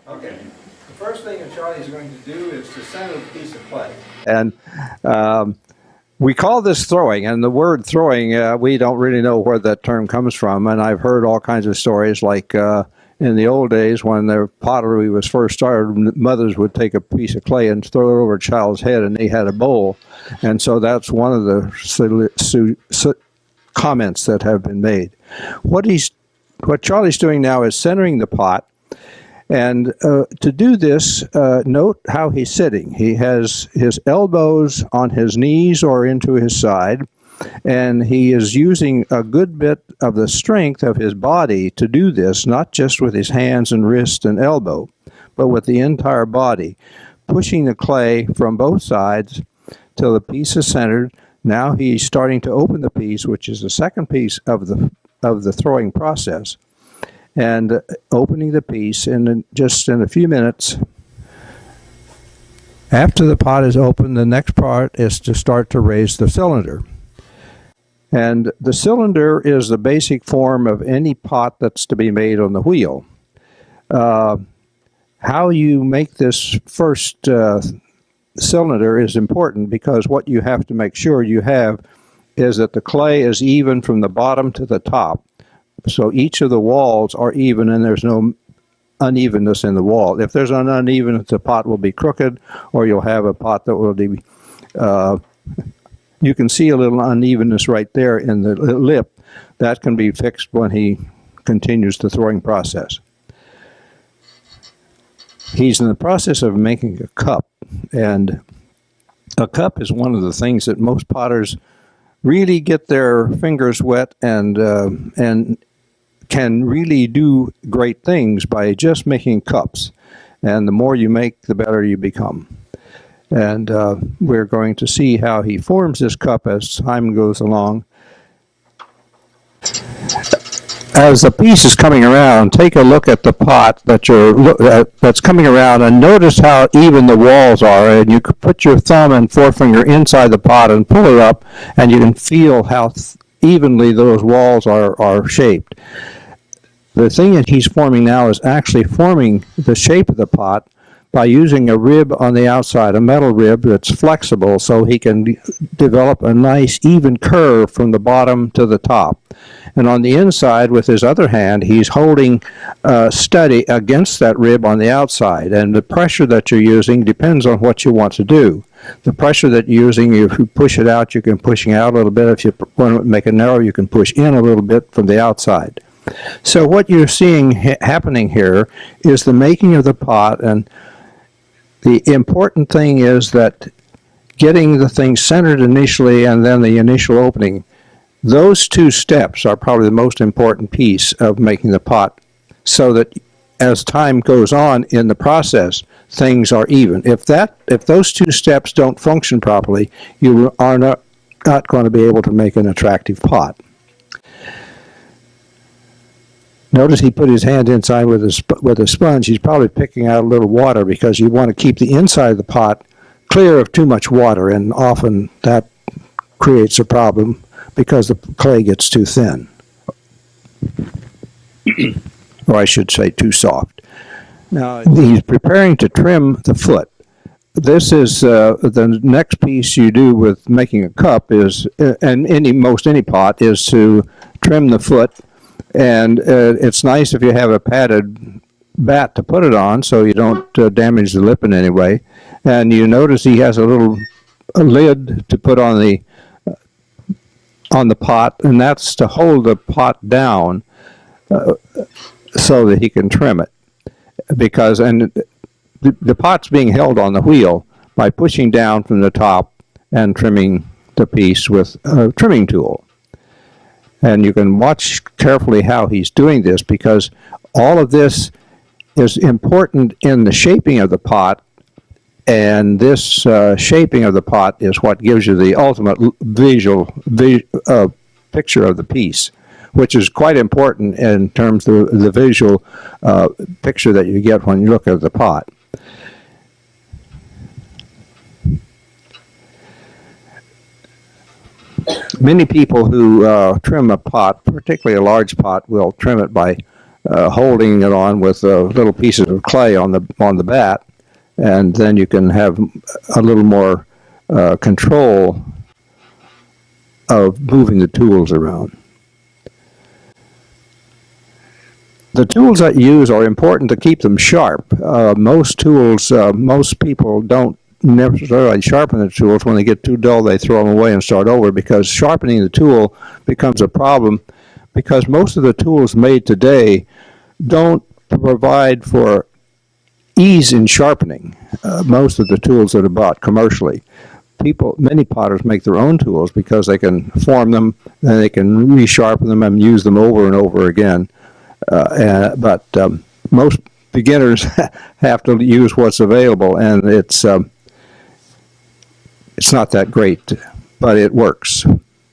Okay. The first thing that Charlie is going to do is to center a piece of clay. And we call this throwing, and the word throwing, we don't really know where that term comes from. And I've heard all kinds of stories, like in the old days when the pottery was first started, mothers would take a piece of clay and throw it over a child's head, and they had a bowl. And so that's one of the comments that have been made. What Charlie's doing now is centering the pot. And to do this, note how he's sitting. He has his elbows on his knees or into his side, and he is using a good bit of the strength of his body to do this, not just with his hands and wrist and elbow, but with the entire body, pushing the clay from both sides till the piece is centered. Now he's starting to open the piece, which is the second piece of the throwing process. And opening the piece just in a few minutes. After the pot is open, the next part is to start to raise the cylinder. And the cylinder is the basic form of any pot that's to be made on the wheel. How you make this first cylinder is important, because what you have to make sure you have is that the clay is even from the bottom to the top. So each of the walls are even, and there's no unevenness in the wall. If there's an unevenness, the pot will be crooked, or you'll have a pot that will be, you can see a little unevenness right there in the lip. That can be fixed when he continues the throwing process. He's in the process of making a cup, and a cup is one of the things that most potters really get their fingers wet and can really do great things by just making cups. And the more you make, the better you become. And we're going to see how he forms this cup as time goes along. As the piece is coming around, take a look at the pot that's coming around, and notice how even the walls are. And you can put your thumb and forefinger inside the pot and pull it up, and you can feel how evenly those walls are shaped. The thing that he's forming now is actually forming the shape of the pot by using a rib on the outside, a metal rib that's flexible, so he can develop a nice even curve from the bottom to the top. And on the inside, with his other hand, he's holding steady against that rib on the outside. And the pressure that you're using depends on what you want to do. The pressure that you're using, if you push it out, you can push it out a little bit. If you want to make it narrow, you can push in a little bit from the outside. So what you're seeing happening here is the making of the pot, and the important thing is that getting the thing centered initially and then the initial opening. Those two steps are probably the most important piece of making the pot, so that as time goes on in the process, things are even. If those two steps don't function properly, you are not going to be able to make an attractive pot. Notice he put his hand inside with a sponge. He's probably picking out a little water, because you want to keep the inside of the pot clear of too much water, and often that creates a problem because the clay gets too thin. Or I should say too soft. Now he's preparing to trim the foot. This is the next piece you do with making a cup is, and most any pot, is to trim the foot. And it's nice if you have a padded bat to put it on, so you don't damage the lip in any way. And you notice he has a lid to put on the pot, and that's to hold the pot down so that he can trim it. Because the pot's being held on the wheel by pushing down from the top and trimming the piece with a trimming tool. And you can watch carefully how he's doing this, because all of this is important in the shaping of the pot, and this shaping of the pot is what gives you the ultimate visual picture of the piece, which is quite important in terms of the visual picture that you get when you look at the pot. Many people who trim a pot, particularly a large pot, will trim it by holding it on with little pieces of clay on the bat, and then you can have a little more control of moving the tools around. The tools that you use are important to keep them sharp. Most tools, most people don't necessarily sharpen the tools. When they get too dull, they throw them away and start over, because sharpening the tool becomes a problem, because most of the tools made today don't provide for ease in sharpening. Most of the tools that are bought commercially. Many potters make their own tools because they can form them, and they can resharpen them and use them over and over again. But most beginners have to use what's available, and it's not that great, but it works.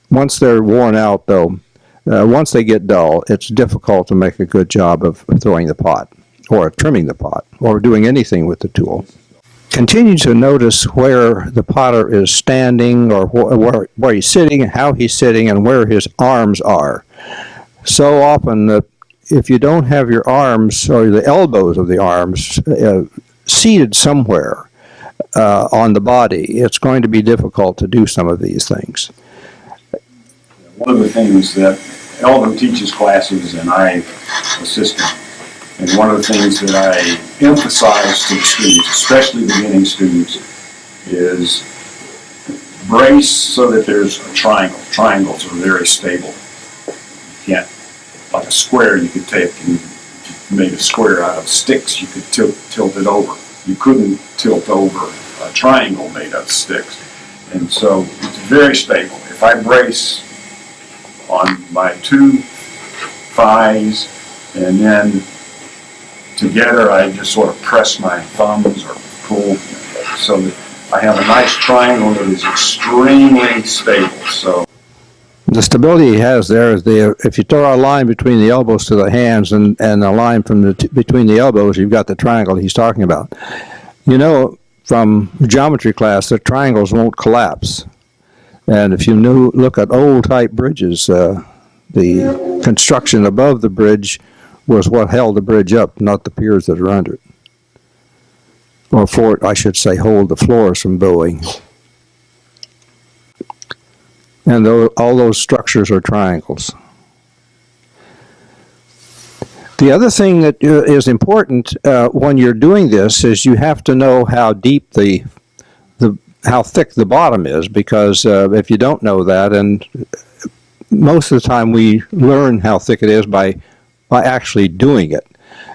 Once they're worn out, though, once they get dull, it's difficult to make a good job of throwing the pot, or trimming the pot, or doing anything with the tool. Continue to notice where the potter is standing, or where he's sitting, how he's sitting, and where his arms are. So often, if you don't have your arms, or the elbows of the arms, seated somewhere on the body, it's going to be difficult to do some of these things. One of the things that Eldon teaches classes and I assist him, and one of the things that I emphasize to the students, especially beginning students, is brace so that there's a triangle. Triangles are very stable. You can't, like a square you could take and make a square out of sticks, you could tilt it over. You couldn't tilt over a triangle made of sticks. And so it's very stable. If I brace on my two thighs and then together I just sort of press my thumbs or pull so that I have a nice triangle that is extremely stable. So the stability he has there is if you draw a line between the elbows to the hands and a line from between the elbows, you've got the triangle he's talking about. You know, from geometry class, the triangles won't collapse. And if you look at old type bridges, the construction above the bridge was what held the bridge up, not the piers that are under it. Or I should say, hold the floors from bowing. And all those structures are triangles. The other thing that is important when you're doing this is you have to know how deep how thick the bottom is, because if you don't know that, and most of the time we learn how thick it is by actually doing it.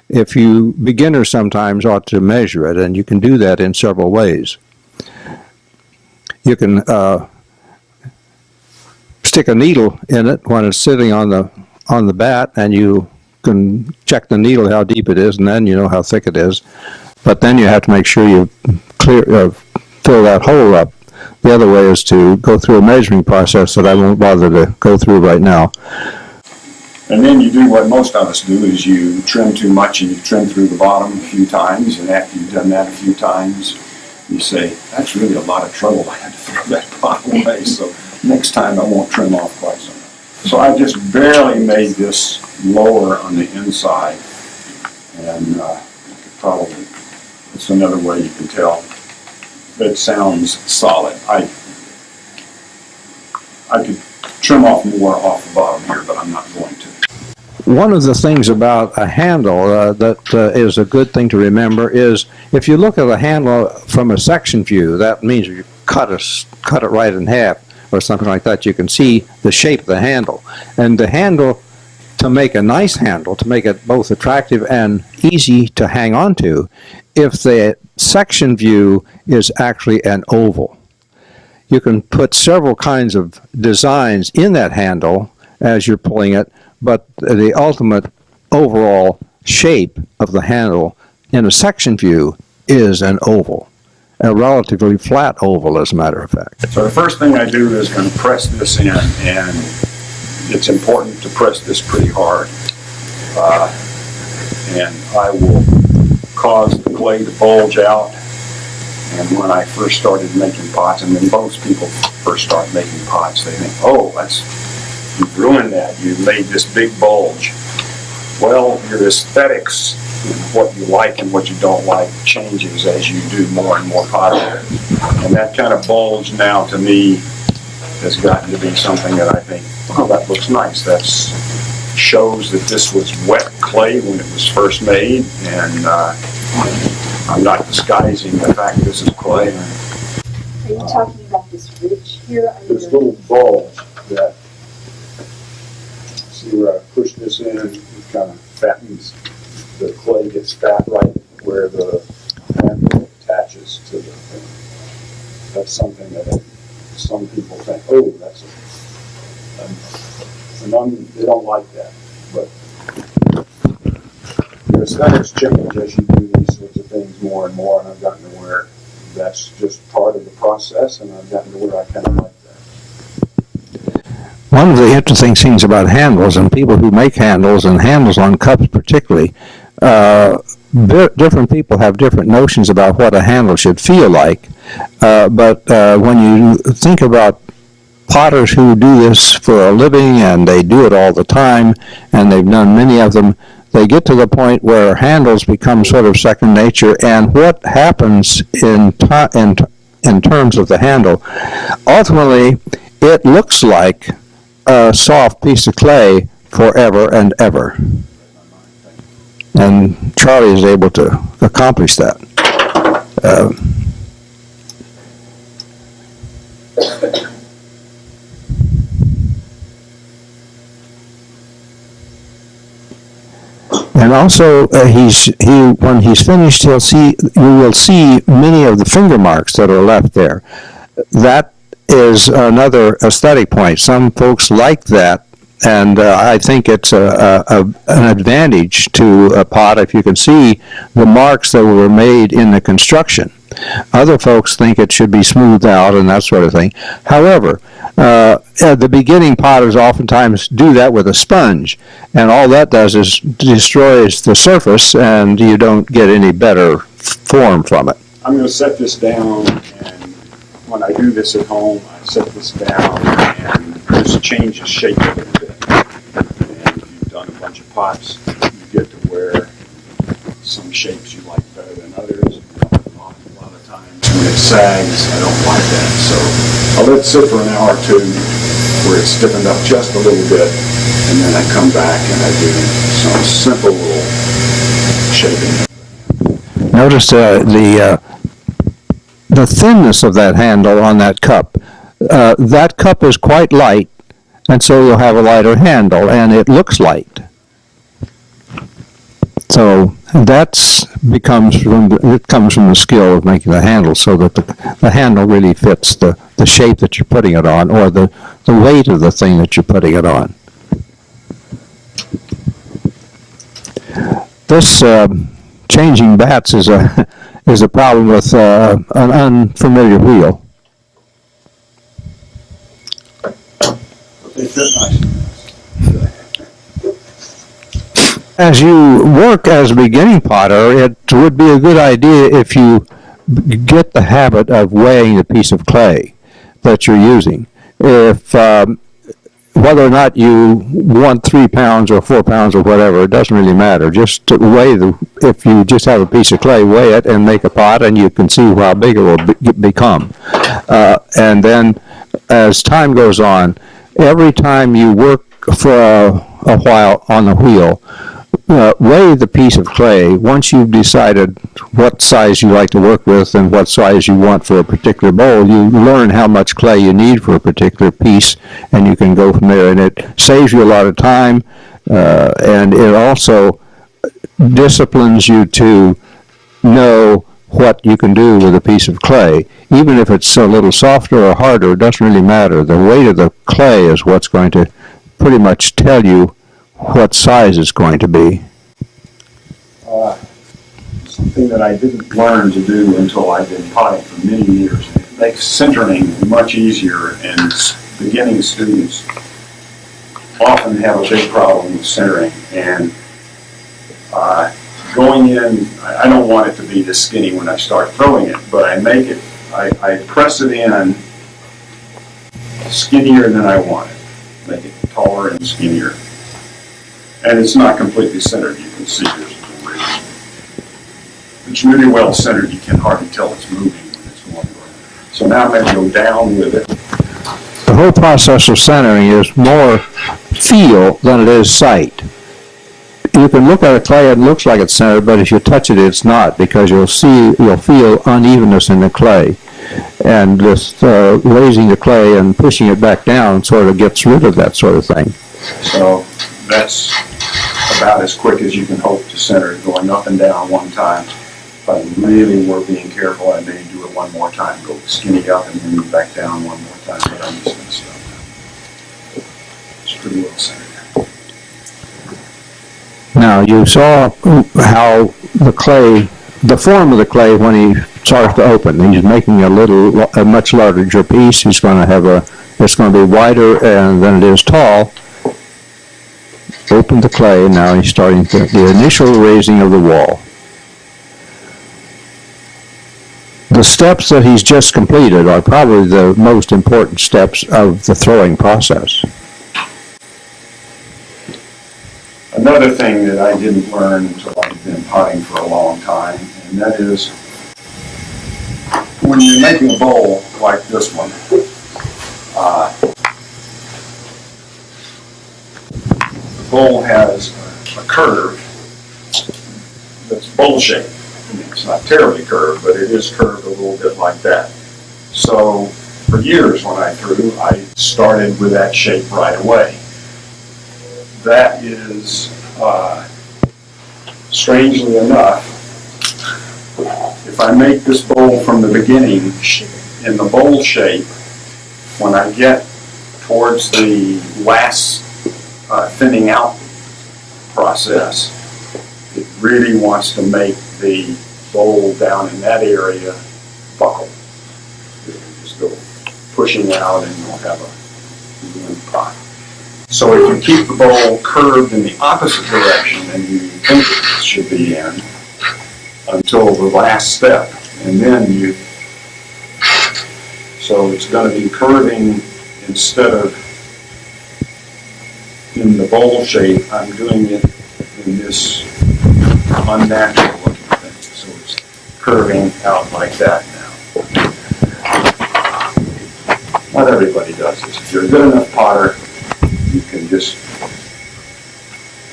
If you beginners sometimes ought to measure it, and you can do that in several ways. You can stick a needle in it when it's sitting on the bat, and you can check the needle how deep it is, and then you know how thick it is. But then you have to make sure you fill that hole up. The other way is to go through a measuring process that I won't bother to go through right now. And then you do what most of us do, is you trim too much and you trim through the bottom a few times, and after you've done that a few times, you say, that's really a lot of trouble. I had to throw that pot away, so next time I won't trim off quite so much. So I just barely made this lower on the inside, and probably, it's another way you can tell. It sounds solid. I could trim off more off the bottom here, but I'm not going to. One of the things about a handle that is a good thing to remember is if you look at a handle from a section view, that means you cut it right in half or something like that. You can see the shape of the handle. And the handle, to make a nice handle, to make it both attractive and easy to hang on to, if the section view is actually an oval. You can put several kinds of designs in that handle as you're pulling it, but the ultimate overall shape of the handle in a section view is an oval, a relatively flat oval, as a matter of fact. So the first thing I do is going to press this in, and it's important to press this pretty hard. And I will cause the clay to bulge out. And when I first started making pots, and when most people first start making pots, they think, oh, you've ruined that. You've made this big bulge. Well, your aesthetics and what you like and what you don't like changes as you do more and more pottery. And that kind of bulge now to me has gotten to be something that I think, oh, that looks nice. That shows that this was wet clay when it was first made, and I'm not disguising the fact that this is clay. Are you talking about this ridge here? This little bulge that, see where I push this in, it kind of fattens, the clay gets fat right where the handle attaches to the thing. That's something that some people think, oh, that's they don't like that. But the aesthetics change as you do these sorts of things more and more, and I've gotten to where that's just part of the process, and I've gotten to where I kind of like that. One of the interesting things about handles, and people who make handles, and handles on cups particularly, different people have different notions about what a handle should feel like. But when you think about potters who do this for a living, and they do it all the time, and they've done many of them, they get to the point where handles become sort of second nature, and what happens in terms of the handle, ultimately, it looks like a soft piece of clay forever and ever. And Charlie is able to accomplish that. And also, when he's finished, you will see many of the finger marks that are left there. That is another aesthetic point. Some folks like that, and I think it's an advantage to a pot if you can see the marks that were made in the construction. Other folks think it should be smoothed out and that sort of thing. However, the beginning potters oftentimes do that with a sponge, and all that does is destroys the surface, and you don't get any better form from it. I'm going to set this down, and when I do this at home, I set this down and just change the shape a little bit. And if you've done a bunch of pots, you get to where some shapes you like better than others. A lot of times when it sags, I don't like that. So I'll let it sit for an hour or two where it's stiffened up just a little bit, and then I come back and I do some simple little shaping. Notice the thinness of that handle on that cup. That cup is quite light, and so you'll have a lighter handle, and it looks light. So that comes from the skill of making the handle, so that the handle really fits the shape that you're putting it on, or the weight of the thing that you're putting it on. This changing bats is a problem with an unfamiliar wheel. They fit nice. As you work as a beginning potter, it would be a good idea if you get the habit of weighing the piece of clay that you're using. If whether or not you want 3 pounds or 4 pounds or whatever, it doesn't really matter. Just to weigh if you just have a piece of clay, weigh it and make a pot, and you can see how big it will become. And then, as time goes on, every time you work for a while on the wheel, weigh the piece of clay. Once you've decided what size you like to work with and what size you want for a particular bowl, you learn how much clay you need for a particular piece, and you can go from there. And it saves you a lot of time, and it also disciplines you to know what you can do with a piece of clay. Even if it's a little softer or harder, it doesn't really matter. The weight of the clay is what's going to pretty much tell you what size it's going to be. Something that I didn't learn to do until I've been potting for many years. It makes centering much easier, and beginning students often have a big problem with centering. And going in, I don't want it to be this skinny when I start throwing it, but I make it, I press it in skinnier than I want it. Make it taller and skinnier. And it's not completely centered. You can see it's really well centered. You can hardly tell it's moving when it's going. So now I'm going to go down with it. The whole process of centering is more feel than it is sight. You can look at a clay and it looks like it's centered, but if you touch it, it's not, because you'll feel unevenness in the clay. And just raising the clay and pushing it back down sort of gets rid of that sort of thing. So that's about as quick as you can hope to center it, going up and down one time. If I really were being careful, I may do it one more time, go skinny up and then back down one more time, but I'm just going to stop now. It's pretty well centered. Now, you saw how the form of the clay when he starts to open. He's making a much larger piece. He's going to it's going to be wider than it is tall. Open the clay, now he's starting the initial raising of the wall. The steps that he's just completed are probably the most important steps of the throwing process. Another thing that I didn't learn until I've been potting for a long time, and that is when you're making a bowl like this one, the bowl has a curve that's bowl-shaped. I mean, it's not terribly curved, but it is curved a little bit like that. So for years when I threw, I started with that shape right away. That is, strangely enough, if I make this bowl from the beginning in the bowl shape, when I get towards the last thinning out process, it really wants to make the bowl down in that area buckle. Just go pushing out and you'll have a ruined pot. So if you keep the bowl curved in the opposite direction than you think it should be in until the last step, and then so it's going to be curving instead of in the bowl shape. I'm doing it in this unnatural looking thing. So it's curving out like that now. Not everybody does this. If you're a good enough potter, you can just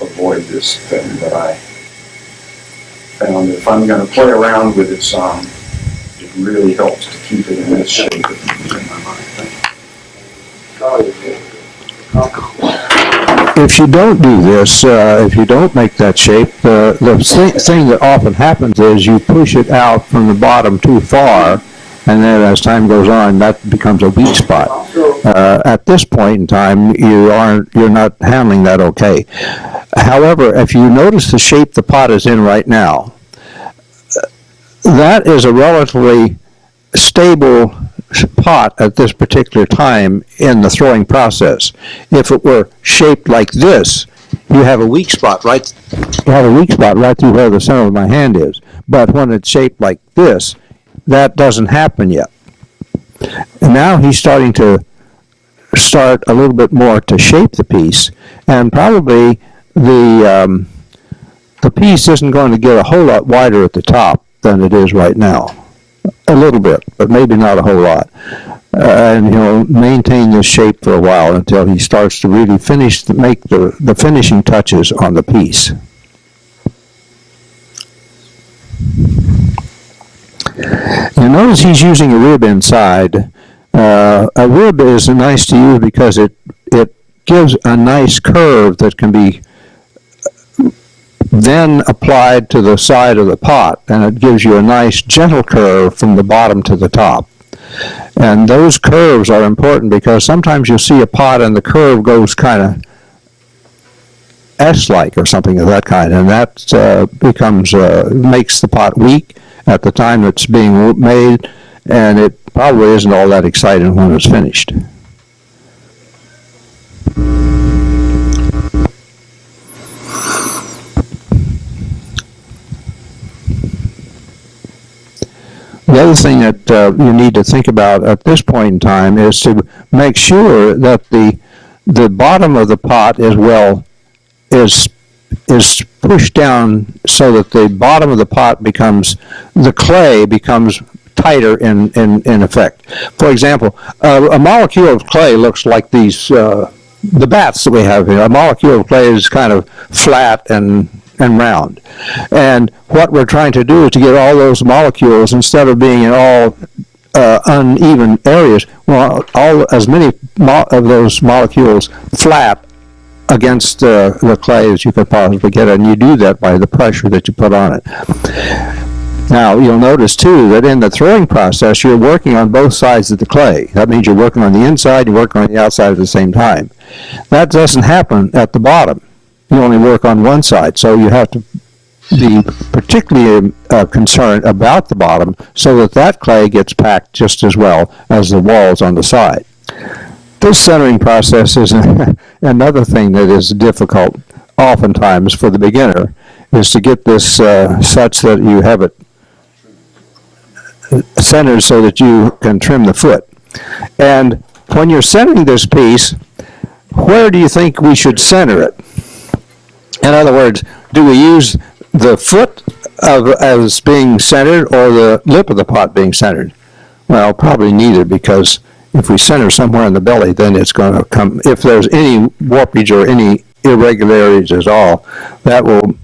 avoid this thing, but I found that if I'm going to play around with it some, it really helps to keep it in this shape in my mind. If you don't do this, if you don't make that shape, the thing that often happens is you push it out from the bottom too far, and then as time goes on, that becomes a weak spot. At this point in time, you're not handling that okay. However, if you notice the shape the pot is in right now, that is a relatively stable pot at this particular time in the throwing process. If it were shaped like this, you have a weak spot right through where the center of my hand is. But when it's shaped like this, that doesn't happen yet. And now he's starting to start a little bit more to shape the piece, and probably the piece isn't going to get a whole lot wider at the top than it is right now. A little bit, but maybe not a whole lot. And he'll maintain this shape for a while until he starts to really make the finishing touches on the piece. You notice he's using a rib inside. A rib is nice to use because it gives a nice curve that can be then applied to the side of the pot, and it gives you a nice gentle curve from the bottom to the top. And those curves are important because sometimes you'll see a pot and the curve goes kind of S-like or something of that kind, and that makes the pot weak at the time it's being made, and it probably isn't all that exciting when it's finished. The other thing that you need to think about at this point in time is to make sure that the bottom of the pot is is pushed down so that the bottom of the pot the clay becomes tighter in effect. For example, a molecule of clay looks like the baths that we have here. A molecule of clay is kind of flat and round. And what we're trying to do is to get all those molecules, instead of being in all uneven areas, well, as many of those molecules flat against the clay as you could possibly get, and you do that by the pressure that you put on it. Now, you'll notice too that in the throwing process, you're working on both sides of the clay. That means you're working on the inside, you're working on the outside at the same time. That doesn't happen at the bottom. You only work on one side, so you have to be particularly concerned about the bottom so that clay gets packed just as well as the walls on the side. This centering process is another thing that is difficult oftentimes for the beginner, is to get this such that you have it centered so that you can trim the foot. And when you're centering this piece, where do you think we should center it? In other words, do we use the foot as being centered or the lip of the pot being centered? Well, probably neither, because if we center somewhere in the belly, then it's going to come, if there's any warpage or any irregularities at all, that will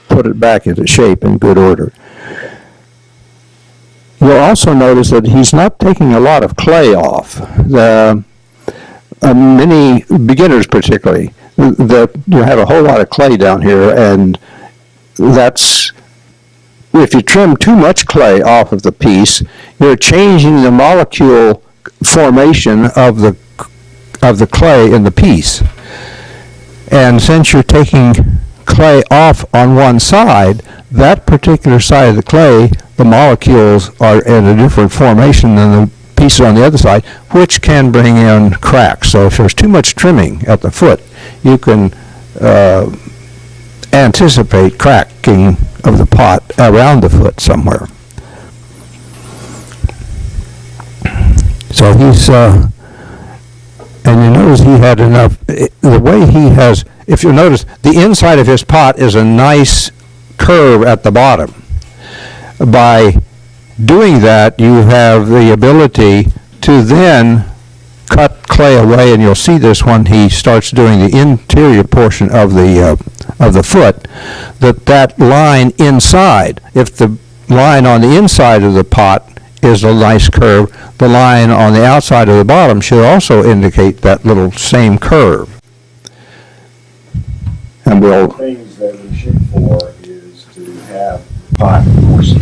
put it back into shape in good order. You'll also notice that he's not taking a lot of clay off. Many beginners particularly, that you have a whole lot of clay down here, and that's, if you trim too much clay off of the piece, you're changing the molecule formation of the clay in the piece. And since you're taking clay off on one side, that particular side of the clay, the molecules are in a different formation than the pieces on the other side, which can bring in cracks. So if there's too much trimming at the foot, you can anticipate cracking of the pot around the foot somewhere. So he's, and you notice he had enough, the way he has, if you notice, the inside of his pot is a nice curve at the bottom. By doing that, you have the ability to then cut clay away, and you'll see this when he starts doing the interior portion of the foot, that line inside, if the line on the inside of the pot is a nice curve, the line on the outside of the bottom should also indicate that little same curve. And One of the things that we shoot for is to have the pot, of course,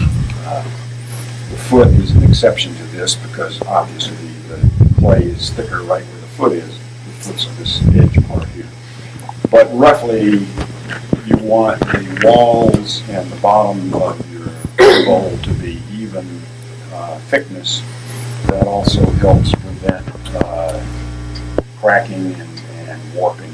the foot is an exception to this because obviously the clay is thicker right where the foot is. The foot's on this edge part here. But roughly, you want the walls and the bottom of your bowl to be even thickness. That also helps prevent cracking and warping.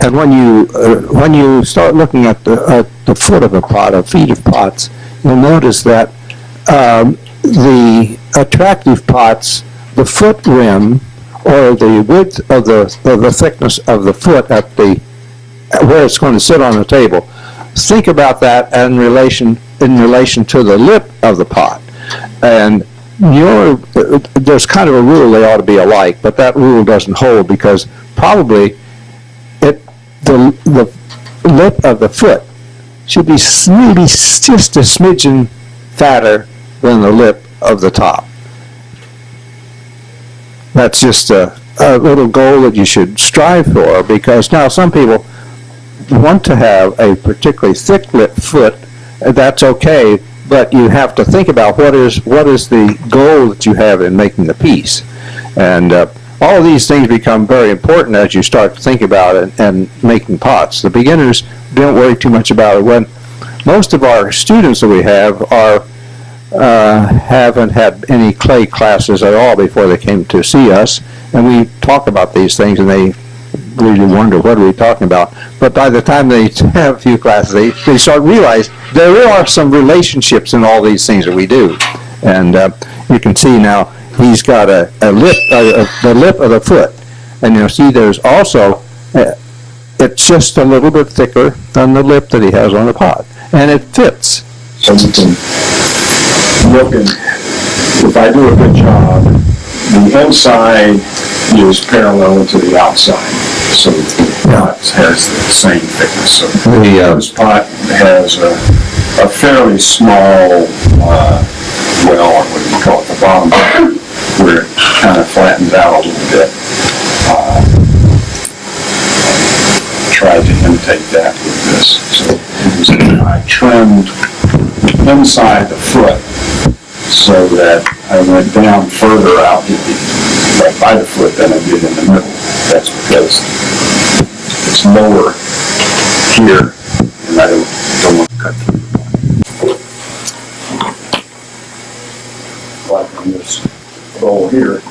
And when you start looking at the foot of a pot, or feet of pots, you'll notice that the attractive pots, the foot rim, or the width of the thickness of the foot at where it's going to sit on the table, think about that in relation to the lip of the pot. And there's kind of a rule they ought to be alike, but that rule doesn't hold because probably the lip of the foot should be maybe just a smidgen fatter than the lip of the top. That's just a little goal that you should strive for, because now some people want to have a particularly thick lip foot. That's okay, but you have to think about what is the goal that you have in making the piece. And all of these things become very important as you start to think about it and making pots. The beginners don't worry too much about it. When most of our students that we have haven't had any clay classes at all before they came to see us, and we talk about these things and they really wonder what are we talking about. But by the time they have a few classes, they start to realize there are some relationships in all these things that we do. And you can see now he's got the lip of the foot. And you'll see there's also, it's just a little bit thicker than the lip that he has on the pot. And it fits. So you can look and, if I do a good job, the inside is parallel to the outside. So the pot has the same thickness. So this pot has a fairly small, well, what do you call it, the bottom part, where it kind of flattens out a little bit. Tried to imitate that with this. So I trimmed inside the foot so that I went down further out right by the foot than I did in the middle. That's because it's lower here and I don't want to cut through the bottom. Like on this bowl here,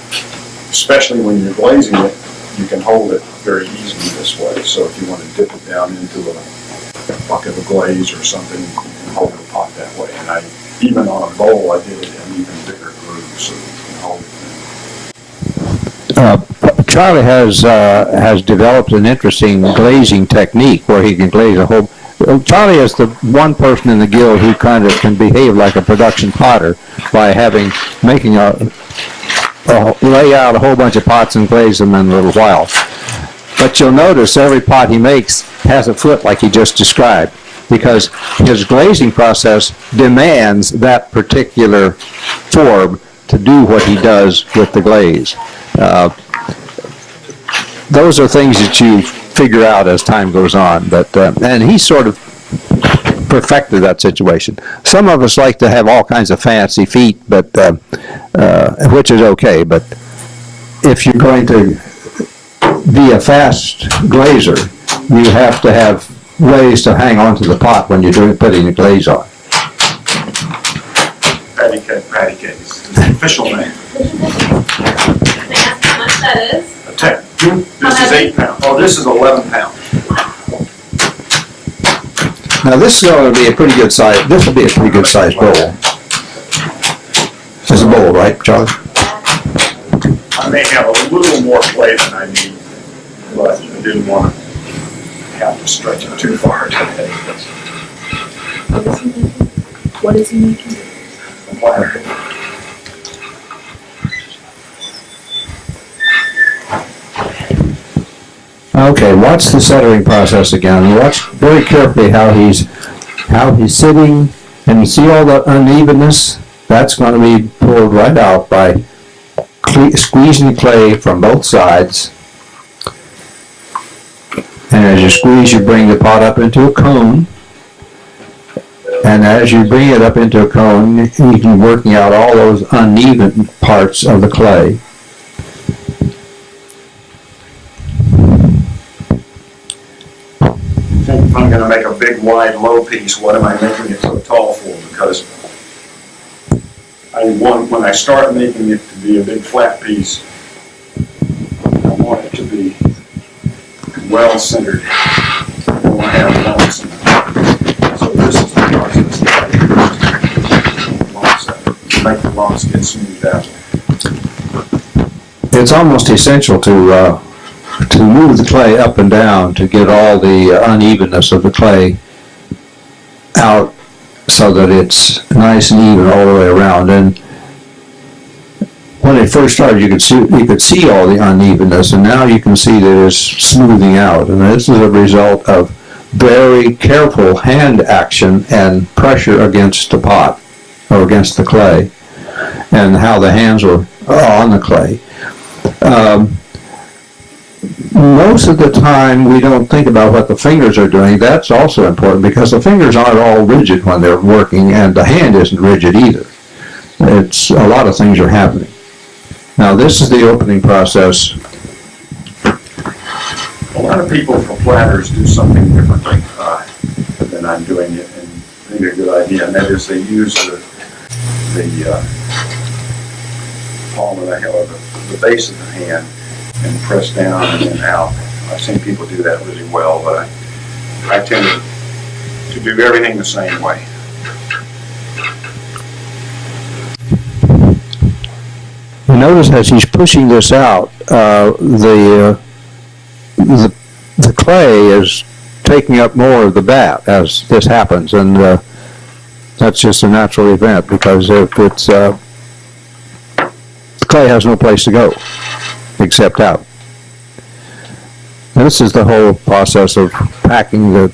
especially when you're glazing it, you can hold it very easily this way. So if you want to dip it down into a bucket of glaze or something, you can hold the pot that way. And even on a bowl, I did it in even bigger grooves so you can hold it. Charlie has developed an interesting glazing technique where he can glaze a whole. Charlie is the one person in the guild who kind of can behave like a production potter by making lay out a whole bunch of pots and glaze them in a little while. But you'll notice every pot he makes has a foot like he just described, because his glazing process demands that particular form to do what he does with the glaze. Those are things that you figure out as time goes on, but and he sort of perfected that situation. Some of us like to have all kinds of fancy feet, but which is okay. But if you're going to be a fast glazer, you have to have ways to hang on to the pot when you're putting the glaze on. Patty cake is the official name. Can I ask how much that is? A 10. This is 8 pounds. Oh, this is 11 pounds. Now this is going to be a pretty good size. This will be a pretty good size bowl. This is a bowl, right, Charlie? I may have a little more clay than I need, but I didn't want to have to stretch it too far today. What is he making? Okay, watch the centering process again. Watch very carefully how he's sitting, and you see all the unevenness. That's going to be pulled right out by squeezing the clay from both sides. And as you squeeze, you bring the pot up into a cone. And as you bring it up into a cone, you can be working out all those uneven parts of the clay. If I'm going to make a big, wide, low piece, what am I making it so tall for? Because when I start making it to be a big, flat piece, I want it to be well-centered. I don't want to have lumps in it. So this is the process that I make the lumps get smoothed out. It's almost essential to move the clay up and down to get all the unevenness of the clay out so that it's nice and even all the way around. And when it first started, you could see all the unevenness, and now you can see that it's smoothing out. And this is a result of very careful hand action and pressure against the pot or against the clay, and how the hands are on the clay. Most of the time we don't think about what the fingers are doing. That's also important because the fingers aren't all rigid when they're working, and the hand isn't rigid either. It's a lot of things are happening. Now this is the opening process. A lot of people for platters do something differently than I'm doing it, and I think a good idea, and that is they use the palm of the hand, or the base of the hand, and press down and then out. I've seen people do that really well, but I tend to do everything the same way. notice as he's pushing this out, the clay is taking up more of the bat as this happens, and that's just a natural event, because if it's the clay has no place to go except out. And this is the whole process of packing the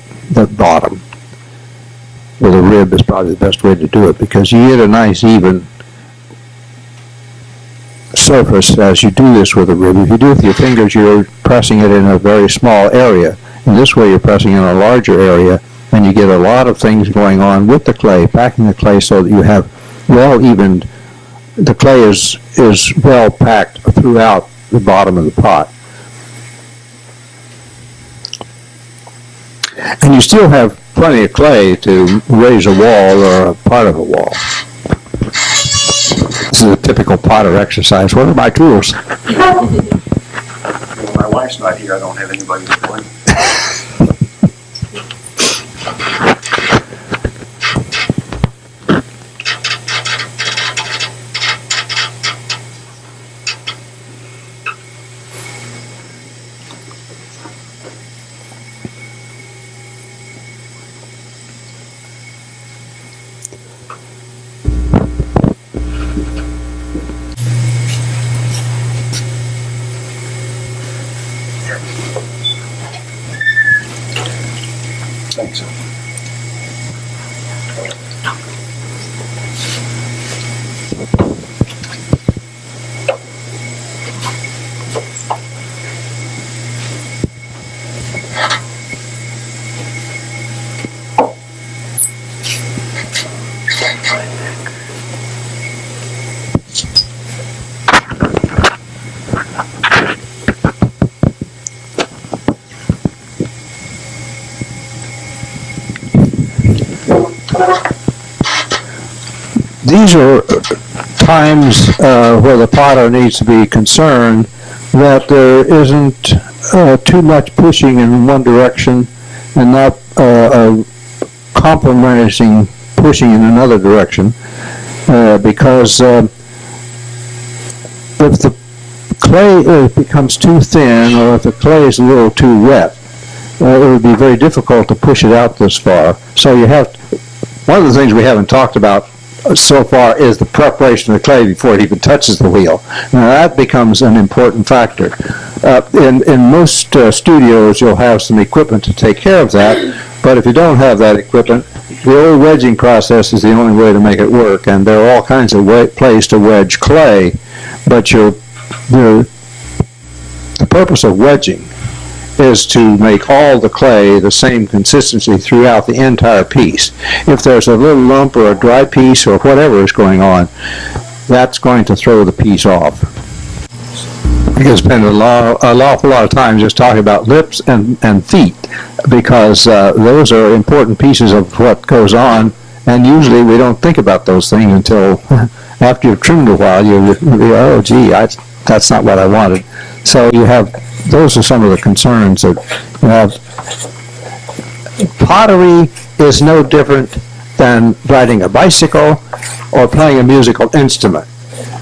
bottom with a rib is probably the best way to do it, because you get a nice even surface as you do this with a rib. If you do it with your fingers, you're pressing it in a very small area. In this way, you're pressing in a larger area, and you get a lot of things going on with the clay, packing the clay so that you have well evened. The clay is well packed throughout the bottom of the pot. And you still have plenty of clay to raise a wall or a part of a wall. This is a typical potter exercise. What are my tools? When my wife's not here, I don't have anybody to blame. Thanks. These are times where the potter needs to be concerned that there isn't too much pushing in one direction and not compromising pushing in another direction, because if the clay becomes too thin, or if the clay is a little too wet, it would be very difficult to push it out this far. So you have, one of the things we haven't talked about so far is the preparation of the clay before it even touches the wheel. Now that becomes an important factor. In most studios you'll have some equipment to take care of that, but if you don't have that equipment, the old wedging process is the only way to make it work, and there are all kinds of places to wedge clay, but the purpose of wedging is to make all the clay the same consistency throughout the entire piece. If there's a little lump or a dry piece or whatever is going on, that's going to throw the piece off. We can spend an awful lot of time just talking about lips and feet, because those are important pieces of what goes on, and usually we don't think about those things until after you've trimmed a while. Oh gee, that's not what I wanted. So you have, those are some of the concerns that you have. Pottery is no different than riding a bicycle or playing a musical instrument.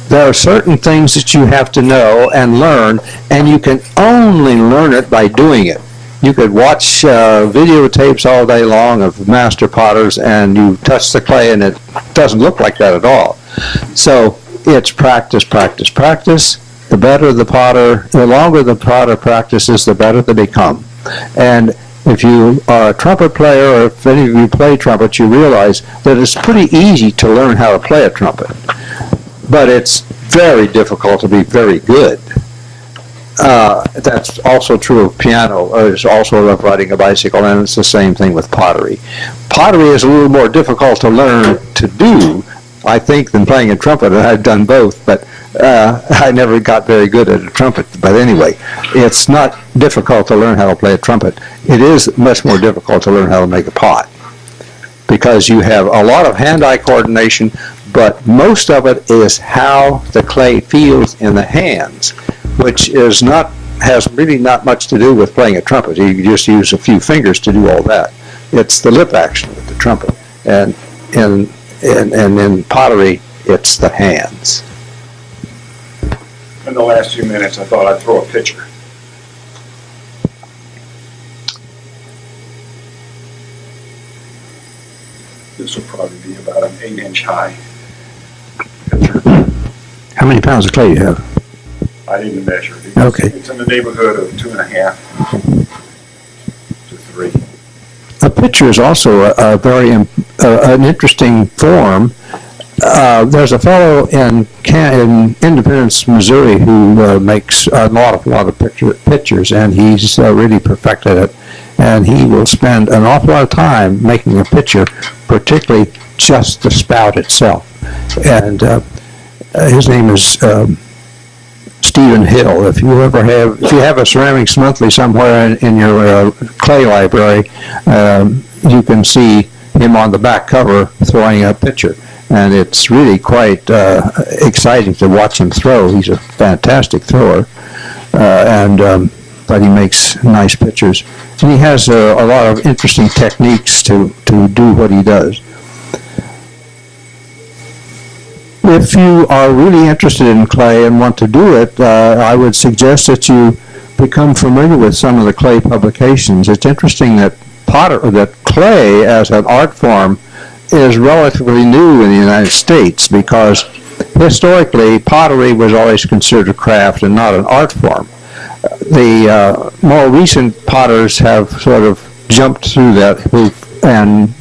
There are certain things that you have to know and learn, and you can only learn it by doing it. You could watch videotapes all day long of master potters, and you touch the clay and it doesn't look like that at all. So it's practice, practice, practice. The better the potter, the longer the potter practices, the better they become. And if you are a trumpet player, or if any of you play trumpet, you realize that it's pretty easy to learn how to play a trumpet. But it's very difficult to be very good. That's also true of piano. It's also of riding a bicycle, and it's the same thing with pottery. Pottery is a little more difficult to learn to do, I think, than playing a trumpet, and I've done both, but I never got very good at a trumpet. But anyway, it's not difficult to learn how to play a trumpet. It is much more difficult to learn how to make a pot, because you have a lot of hand-eye coordination, but most of it is how the clay feels in the hands, which has really not much to do with playing a trumpet. You just use a few fingers to do all that. It's the lip action with the trumpet, and in pottery, it's the hands. in the last few minutes, I thought I'd throw a picture. This will probably be about an 8-inch high picture. How many pounds of clay do you have? I didn't measure it. Okay. It's in the neighborhood of 2.5 to 3. A picture is also a very an interesting form. There's a fellow in Independence, Missouri, who makes a lot of pictures, and he's really perfected it. And he will spend an awful lot of time making a picture, particularly just the spout itself. And his name is Stephen Hill. If you have a Ceramics Monthly somewhere in your clay library, you can see him on the back cover throwing a picture. And it's really quite exciting to watch him throw. He's a fantastic thrower, but he makes nice pictures. And he has a lot of interesting techniques to do what he does. If you are really interested in clay and want to do it, I would suggest that you become familiar with some of the clay publications. It's interesting that clay as an art form is relatively new in the United States, because historically pottery was always considered a craft and not an art form. The more recent potters have sort of jumped through that hoop and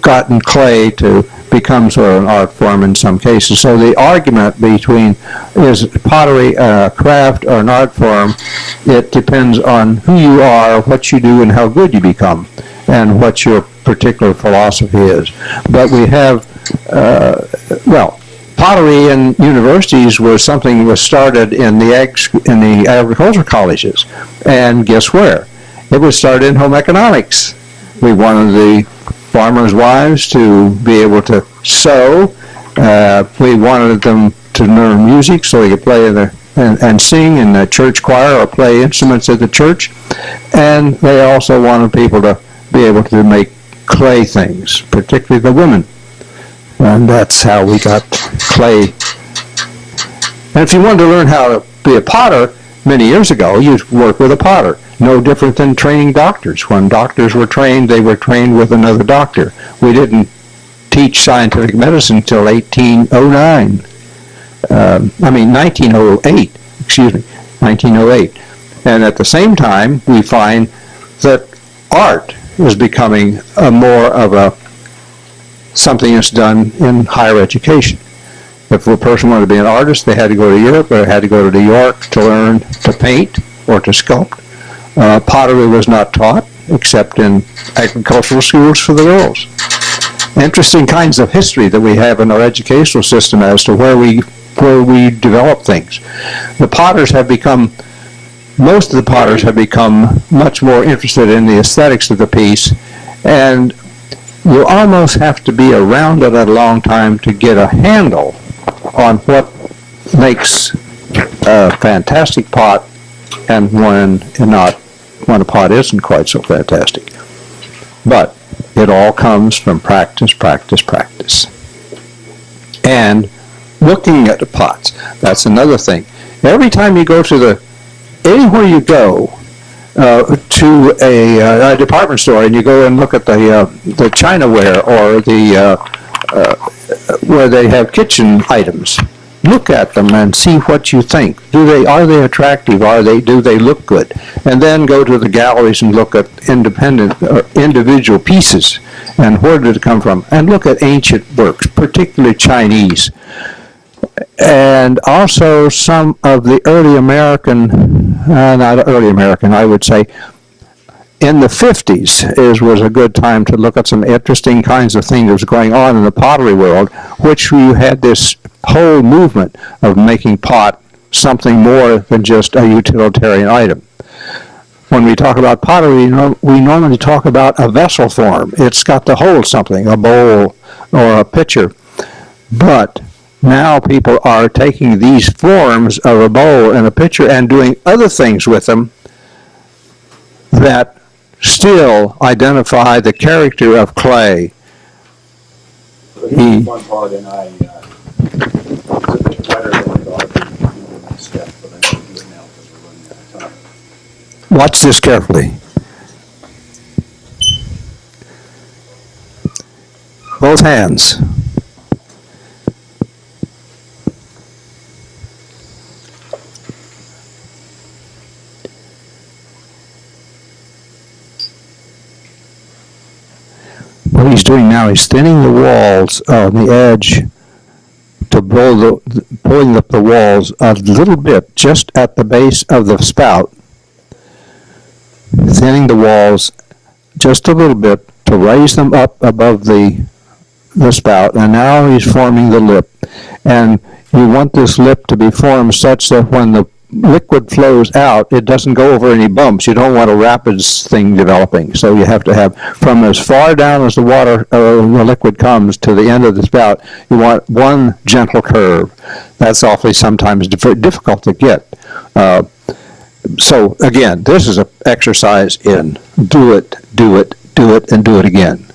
gotten clay to become sort of an art form in some cases. So the argument between is pottery a craft or an art form, it depends on who you are, what you do, and how good you become, and what your particular philosophy is. But we have, pottery in universities was something that was started in the agricultural colleges. And guess where? It was started in home economics. We wanted the farmers' wives to be able to sew. We wanted them to learn music so they could play and sing in the church choir or play instruments at the church. And they also wanted people to be able to make clay things, particularly the women. And that's how we got clay. And if you wanted to learn how to be a potter many years ago, you'd work with a potter. No different than training doctors. When doctors were trained, they were trained with another doctor. We didn't teach scientific medicine until 1908. And at the same time, we find that art is becoming more of something that's done in higher education. If a person wanted to be an artist, they had to go to Europe or had to go to New York to learn to paint or to sculpt. Pottery was not taught except in agricultural schools for the girls. Interesting kinds of history that we have in our educational system as to where we develop things. Most of the potters have become much more interested in the aesthetics of the piece, and you almost have to be around it a long time to get a handle on what makes a fantastic pot and when a pot isn't quite so fantastic. But it all comes from practice. And looking at the pots, that's another thing. Every time you go anywhere you go to a department store and you go and look at the chinaware or where they have kitchen items, look at them and see what you think. Are they attractive? Do they look good? And then go to the galleries and look at individual pieces and where did it come from? And look at ancient works, particularly Chinese. And also some of the I would say, in the 50s was a good time to look at some interesting kinds of things that was going on in the pottery world, which you had this whole movement of making pot something more than just a utilitarian item. When we talk about pottery, we normally talk about a vessel form. It's got to hold something, a bowl or a pitcher. But now people are taking these forms of a bowl and a pitcher and doing other things with them that still identify the character of clay. Here's one part, and it's a bit wetter than we thought. step, but I have to do it now because we're running out of time. Watch this carefully. Both hands. What he's doing now, he's thinning the walls on the edge to pulling up the walls a little bit, just at the base of the spout. Thinning the walls just a little bit to raise them up above the spout, and now he's forming the lip. And you want this lip to be formed such that when the liquid flows out, it doesn't go over any bumps. You don't want a rapids thing developing. So you have to have, from as far down as the water, the liquid comes to the end of the spout, you want one gentle curve. That's awfully sometimes difficult to get. So again, this is an exercise in do it, and do it again.